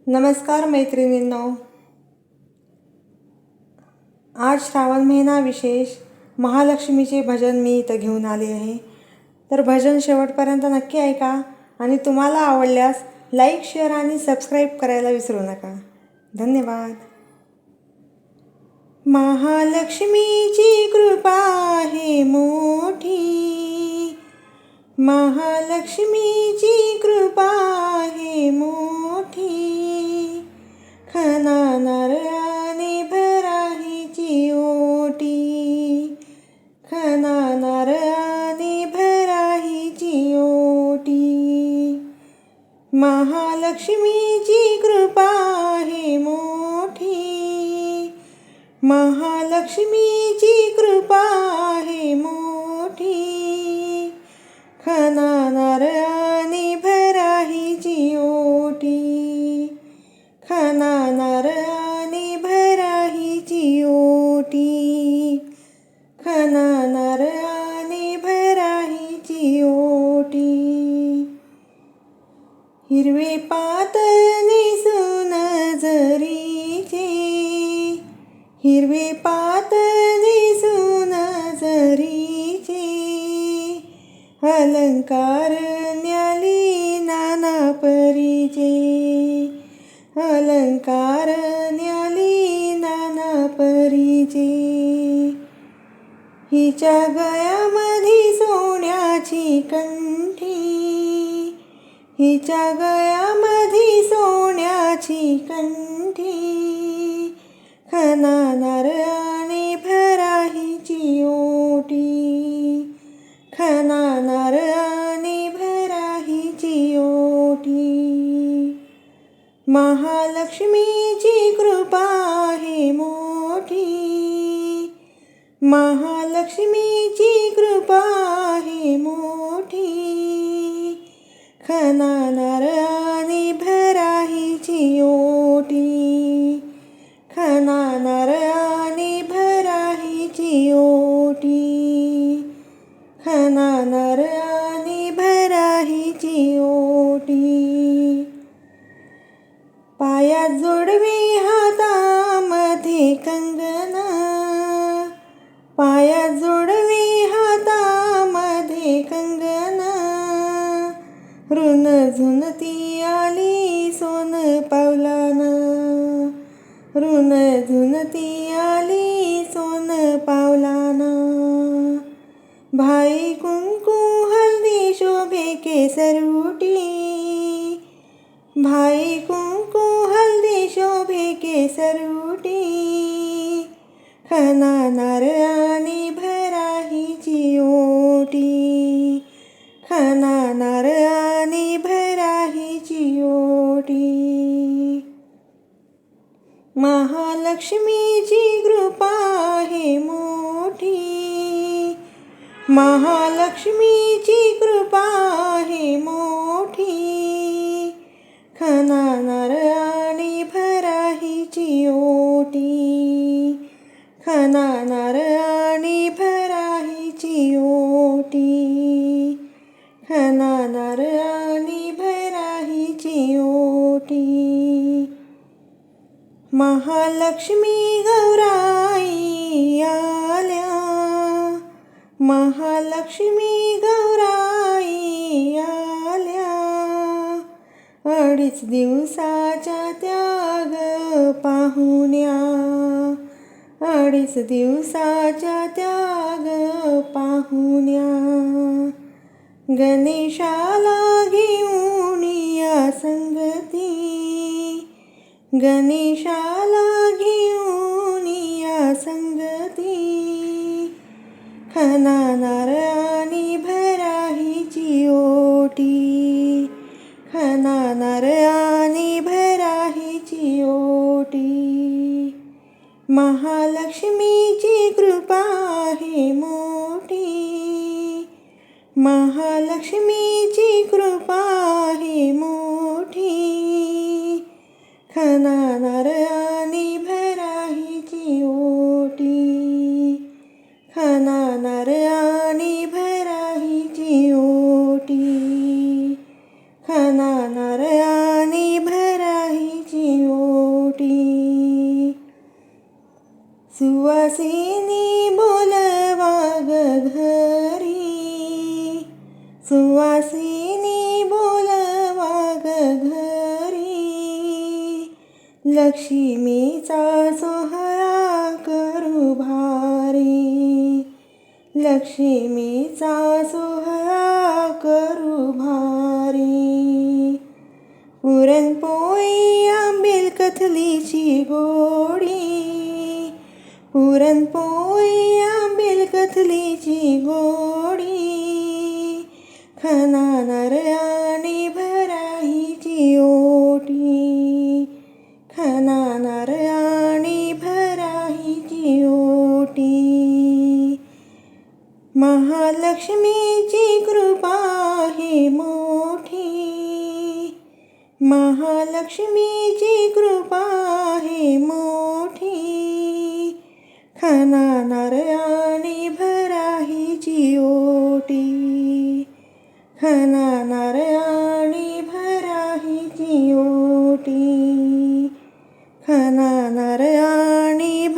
नमस्कार मैत्रिणींनो. आज श्रावण महिना विशेष महालक्ष्मीचे भजन मी इथं घेऊन आले आहे. तर भजन शेवटपर्यंत नक्की ऐका आणि तुम्हाला आवडल्यास लाईक, शेअर आणि सबस्क्राईब करायला विसरू नका. धन्यवाद. महालक्ष्मीची कृपा आहे मोठी, महालक्ष्मीची कृपा आहे मोठी. खना नारळाने भराहीची ओटी, खना नारळाने भराहीची ओटी. महालक्ष्मीची कृपा आहे मोठी, महालक्ष्मीची कृपा आहे मोठी. खना नारळाने भराहीची ओटी, खना नारळाने भराहीची ओटी, खना नारळाने भराहीची ओटी. हिरवे पातळ नेसून जरीचे, हिरवे पातळ नेसून जरीचे. अलंकार न्याली नाना परीचे, अलंकार न्याली नाना परीचे. हिच्या गळ्यामधी सोन्याची कंठी, हिच्या गळ्यामधी सोन्याची कंठी. खना नारळाने भराहीची ओटी, खना नारळाने भराहीची ओटी. महालक्ष्मीची कृपा आहे मोठी, महालक्ष्मीची कृपा आहे मोठी. खना नारळाने भराहीची ओटी, खना नारळाने भराहीची ओटी, खना नारळाने भराहीची ओटी. पायात जोडवी हातामध्ये कंगना, पायात जोडवी हातामध्ये कंगना. ऋण झुनती आली सोन पावलानं, ऋण झुनती आली सोन पावलानं. भाई कुंकू हल्दी शोभे केसरुटी, भाई कुंकू हल्दी शोभे केसरुटी. खना नारळाने भराहीची ओटी, खना नारळाने भराहीची ओटी. महालक्ष्मीची कृपा आहे मोठी, महालक्ष्मीची कृपा आहे मोठी. खना नारळाने भराहीची ओटी, खना नारळाने भराहीची ओटी, खना नारळाने भराहीची ओटी. महालक्ष्मी गौराई आल्या, महालक्ष्मी गौराई आल्या. अडीच दिवसाच्या त्याग पाहुण्या, अडीच दिवसाच्या त्याग पाहुण्या. गणेशाला घेऊन या संगती, गणेशाला घेऊन या संगती. खना नारळाने भराहीची ओटी, खना नारळाने भराहीची ओटी. महालक्ष्मीची कृपा आहे मोठी, महालक्ष्मीची कृपा आहे मोठी. खना नारळाने भराहीची ओटी, खना नारळाने भराहीची ओटी, खना नारळाने भराहीची लक्ष्मीचा सोहळा करू भारी, लक्ष्मीचा सोहळा करू भारी. पुरणपोळी आंबील कथलीची गोडी, पुरणपोळी आंबील कथलीची गोडी. खणा नारळाने भराईची ओटी, खणा नारळाने भराईची ओटी. महालक्ष्मीची कृपा आहे मोठी, महालक्ष्मीची कृपा आहे मोठी. खणा नारळाने भराईची ओटी, खणा नारळाने भराईची ओटी, खणा नारळाने